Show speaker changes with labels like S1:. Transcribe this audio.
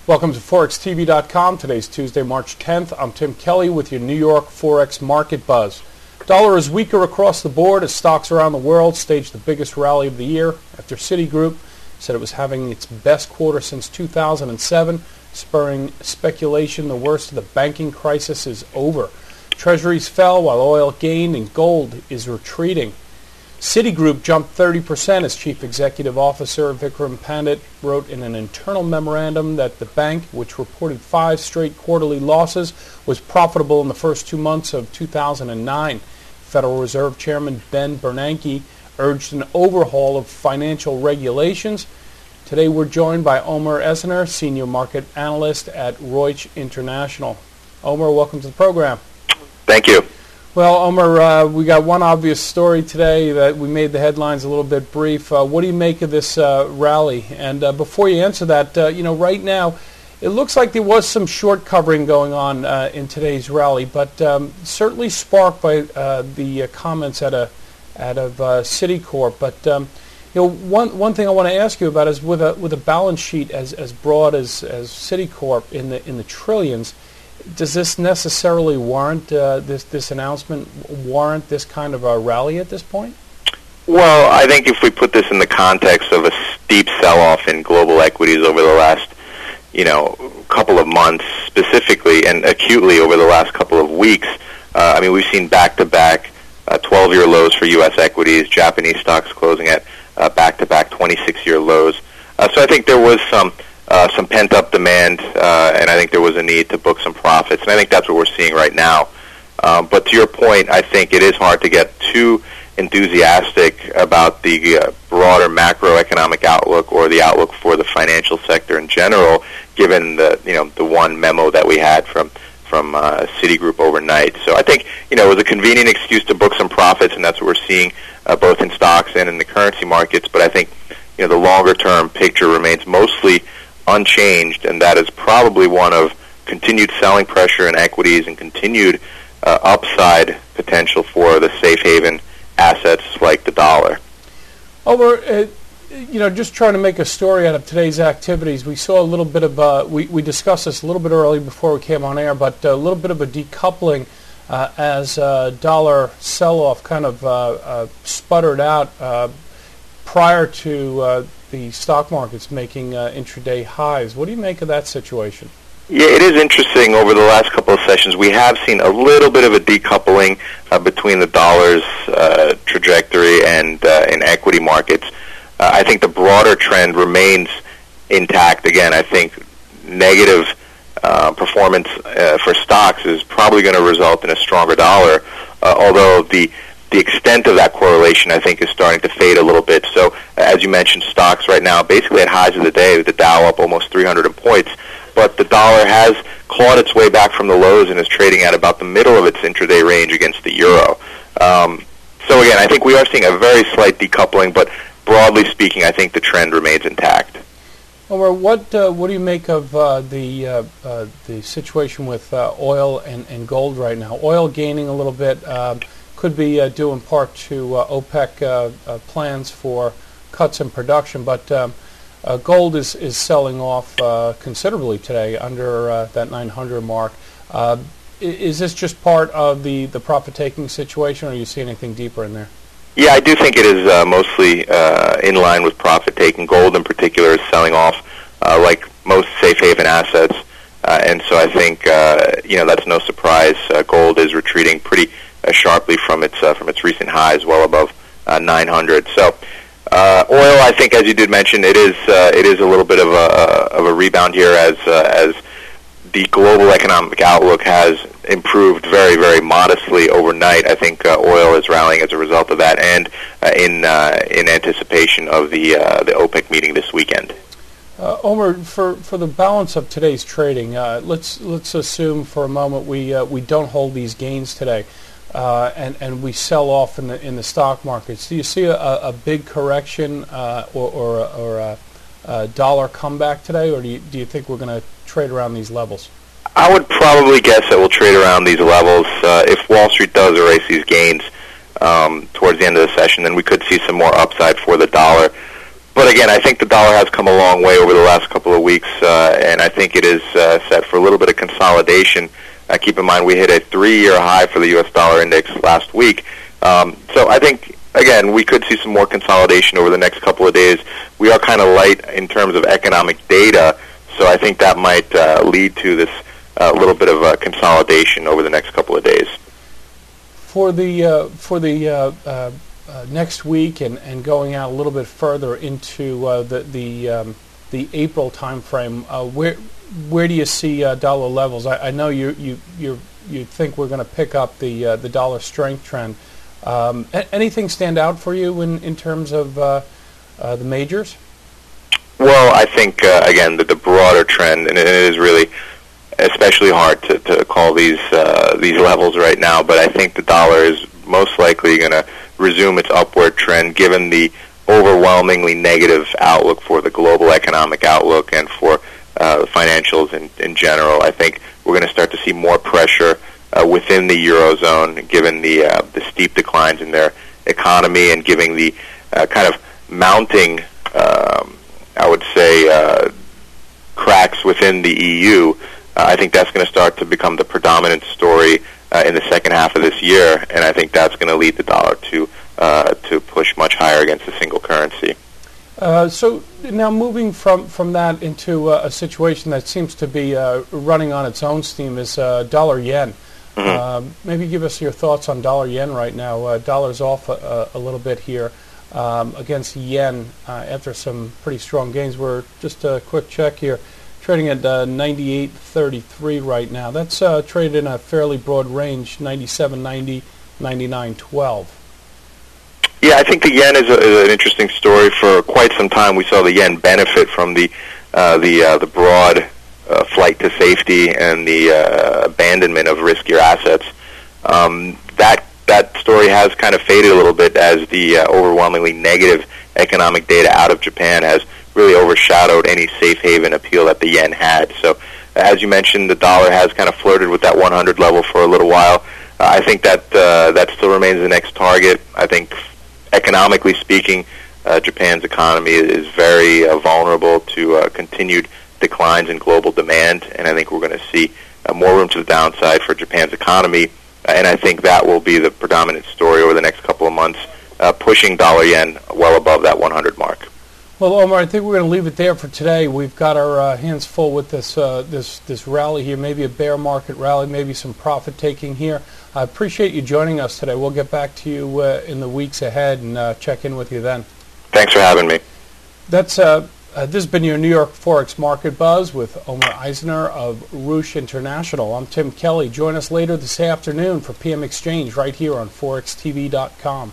S1: Welcome to ForexTV.com. Today's Tuesday, March 10th. I'm Tim Kelly with your New York Forex Market Buzz. Dollar is weaker across the board as stocks around the world stage the biggest rally of the year after Citigroup said it was having its best quarter since 2007, spurring speculation the worst of the banking crisis is over. Treasuries fell while oil gained and gold is retreating. Citigroup jumped 30% as Chief Executive Officer Vikram Pandit wrote in an internal memorandum that the bank, which reported 5 straight quarterly losses, was profitable in the first 2 months of 2009. Federal Reserve Chairman Ben Bernanke urged an overhaul of financial regulations. Today we're joined by Omer Essener, Senior Market Analyst at Reutsch International. Omer, welcome to the program.
S2: Thank you.
S1: Well, Omer, we got one obvious story today that we made the headlines a little bit brief. What do you make of this rally? And before you answer that, right now, it looks like there was some short covering going on in today's rally, but certainly sparked by the comments out of Citigroup. But one thing I want to ask you about is with a balance sheet as broad as Citigroup in the trillions. Does this necessarily warrant this announcement, warrant this kind of a rally at this point?
S2: Well, I think if we put this in the context of a steep sell-off in global equities over the last, couple of months, specifically and acutely over the last couple of weeks, we've seen back-to-back 12-year lows for U.S. equities, Japanese stocks closing at back-to-back 26-year lows. So I think there was some pent-up demand, and I think there was a need to book some profits, and I think that's what we're seeing right now. But to your point, I think it is hard to get too enthusiastic about the broader macroeconomic outlook or the outlook for the financial sector in general, given the one memo that we had from Citigroup overnight. So I think it was a convenient excuse to book some profits, and that's what we're seeing both in stocks and in the currency markets. But I think the longer-term picture remains mostly unchanged, and that is probably one of continued selling pressure in equities and continued upside potential for the safe haven assets like the dollar.
S1: Just trying to make a story out of today's activities, we saw a little bit of we discussed this a little bit early before we came on air, but a little bit of a decoupling as dollar sell-off kind of sputtered out prior to the stock markets making intraday highs. What do you make of that situation?
S2: Yeah, it is interesting. Over the last couple of sessions, we have seen a little bit of a decoupling between the dollar's trajectory and in equity markets. I think the broader trend remains intact. Again, I think negative performance for stocks is probably going to result in a stronger dollar, although the extent of that correlation, I think, is starting to fade a little bit. So, as you mentioned, stocks right now basically at highs of the day, with the Dow up almost 300 points. But the dollar has clawed its way back from the lows and is trading at about the middle of its intraday range against the euro. So, again, I think we are seeing a very slight decoupling, but broadly speaking, I think the trend remains intact.
S1: Omer, what do you make of the situation with oil and gold right now? Oil gaining a little bit. Could be due in part to OPEC plans for cuts in production, but gold is selling off considerably today, under that 900 mark. Is this just part of the profit-taking situation, or do you see anything deeper in there?
S2: Yeah, I do think it is mostly in line with profit-taking. Gold in particular is selling off like most safe haven assets, and so I think that's no surprise. Gold is retreating pretty sharply from its recent highs, well above 900. So oil, I think, as you did mention, it is a little bit of a rebound here as the global economic outlook has improved very, very modestly overnight. I think oil is rallying as a result of that, and in anticipation of the OPEC meeting this weekend.
S1: Omer, for the balance of today's trading, let's assume for a moment we don't hold these gains today, and we sell off in the stock markets. Do you see a big correction or a dollar comeback today, or do you think we're going to trade around these levels?
S2: I would probably guess that we'll trade around these levels. If Wall Street does erase these gains towards the end of the session, then we could see some more upside for the dollar. But again, I think the dollar has come a long way over the last couple of weeks, and I think it is set for a little bit of consolidation. Keep in mind, we hit a 3-year high for the U.S. dollar index last week. So I think, again, we could see some more consolidation over the next couple of days. We are kind of light in terms of economic data, so I think that might lead to this little bit of consolidation over the next couple of days.
S1: For the next week and going out a little bit further into the April timeframe, where do you see dollar levels? I know you think we're going to pick up the dollar strength trend. Anything stand out for you in terms of the majors?
S2: Well, I think again that the broader trend, and it is really especially hard to call these levels right now, but I think the dollar is most likely going to resume its upward trend given the overwhelmingly negative outlook for the global economic outlook and for financials in general. I think we're going to start to see more pressure within the Eurozone given the steep declines in their economy and giving the kind of mounting, I would say, cracks within the EU. I think that's going to start to become the predominant story in the second half of this year, and I think that's going to lead the dollar to push much higher against a single currency.
S1: So now moving from that into a situation that seems to be running on its own steam is dollar yen. Mm-hmm. Maybe give us your thoughts on dollar yen right now. Dollar's off a little bit here against yen after some pretty strong gains. We're just a quick check here. Trading at 98.33 right now. That's traded in a fairly broad range, 97.90, 99.12.
S2: Yeah, I think the yen is an interesting story. For quite some time, we saw the yen benefit from the broad flight to safety and the abandonment of riskier assets. That story has kind of faded a little bit as the overwhelmingly negative economic data out of Japan has really overshadowed any safe haven appeal that the yen had. So, as you mentioned, the dollar has kind of flirted with that 100 level for a little while. I think that that still remains the next target. I think, economically speaking, Japan's economy is very vulnerable to continued declines in global demand, and I think we're going to see more room to the downside for Japan's economy, and I think that will be the predominant story over the next couple of months, pushing dollar yen well above that 100 mark.
S1: Well, Omar, I think we're going to leave it there for today. We've got our hands full with this rally here, maybe a bear market rally, maybe some profit taking here. I appreciate you joining us today. We'll get back to you in the weeks ahead and check in with you then.
S2: Thanks for having me.
S1: That's this has been your New York Forex Market Buzz with Omar Eisner of Roosh International. I'm Tim Kelly. Join us later this afternoon for PM Exchange right here on ForexTV.com.